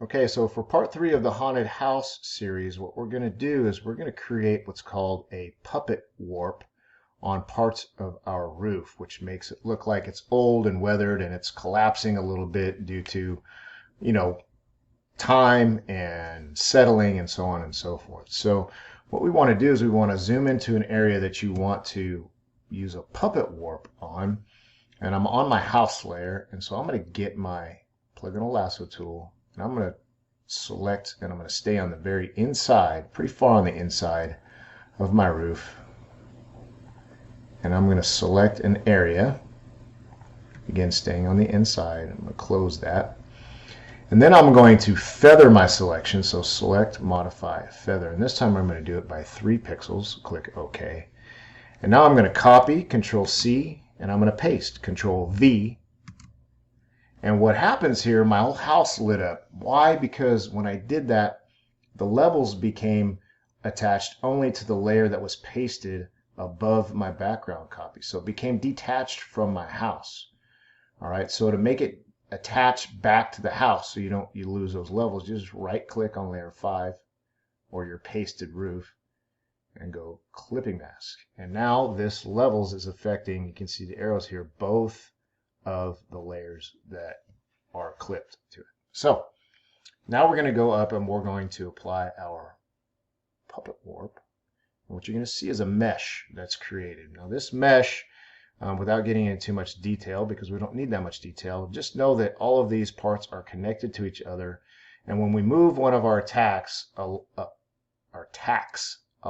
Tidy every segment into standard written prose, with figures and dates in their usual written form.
Okay, so for part 3 of the Haunted House series, what we're going to do is we're going to create what's called a puppet warp on parts of our roof, which makes it look like it's old and weathered and it's collapsing a little bit due to, you know, time and settling and so on and so forth. So what we want to do is we want to zoom into an area that you want to use a puppet warp on. And I'm on my house layer, and so I'm going to get my polygonal lasso tool, and I'm going to select, and I'm going to stay on the very inside, pretty far on the inside of my roof. And I'm going to select an area, again staying on the inside. I'm going to close that. And then I'm going to feather my selection, so select, modify, feather. And this time I'm going to do it by 3 pixels. Click OK. And now I'm going to copy, Control C, and I'm going to paste, Control V. And what happens here, my whole house lit up. Why? Because when I did that, the levels became attached only to the layer that was pasted above my background copy. So it became detached from my house. All right, so to make it attach back to the house so you lose those levels, you just right click on layer 5 or your pasted roof and go clipping mask. And now this levels is affecting, you can see the arrows here, both of the layers that are clipped to it. So now we're going to go up and we're going to apply our puppet warp. And what you're going to see is a mesh that's created. Now this mesh, without getting into too much detail, because we don't need that much detail, just know that all of these parts are connected to each other. And when we move one of our tacks, a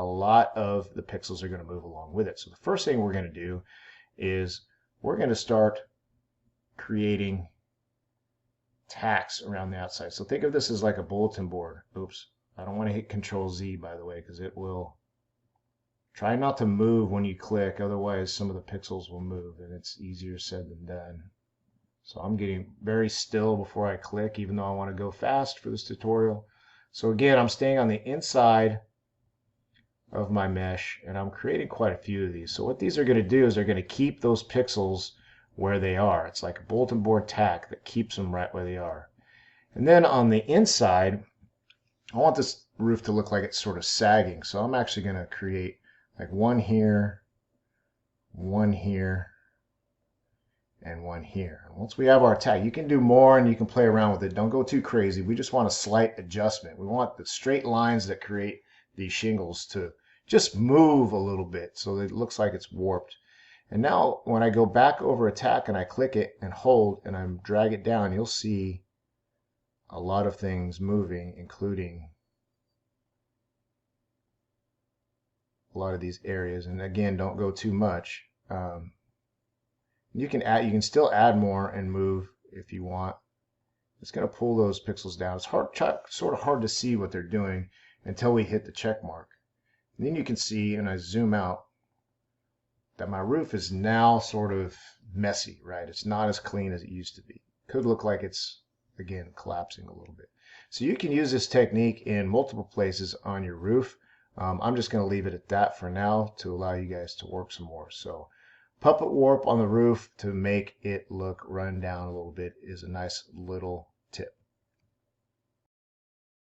lot of the pixels are going to move along with it. So the first thing we're going to do is we're going to start creating tacks around the outside. So think of this as like a bulletin board. Oops, I don't want to hit Control Z, by the way, because it will try not to move when you click, otherwise some of the pixels will move, and it's easier said than done. So I'm getting very still before I click, even though I want to go fast for this tutorial. So again, I'm staying on the inside of my mesh, and I'm creating quite a few of these. So what these are going to do is they're going to keep those pixels where they are. It's like a bulletin board tack that keeps them right where they are. And then on the inside, I want this roof to look like it's sort of sagging. So I'm actually going to create like one here, and one here. And once we have our tag, you can do more and you can play around with it. Don't go too crazy. We just want a slight adjustment. We want the straight lines that create these shingles to just move a little bit so that it looks like it's warped. And now when I go back over a tack and I click it and hold and I drag it down, you'll see a lot of things moving, including a lot of these areas. And again, don't go too much. You can still add more and move if you want. It's going to pull those pixels down. It's sort of hard to see what they're doing until we hit the check mark. And then you can see, and I zoom out, that my roof is now sort of messy, right? It's not as clean as it used to be. Could look like it's, again, collapsing a little bit. So you can use this technique in multiple places on your roof. I'm just going to leave it at that for now to allow you guys to work some more. So puppet warp on the roof to make it look run down a little bit is a nice little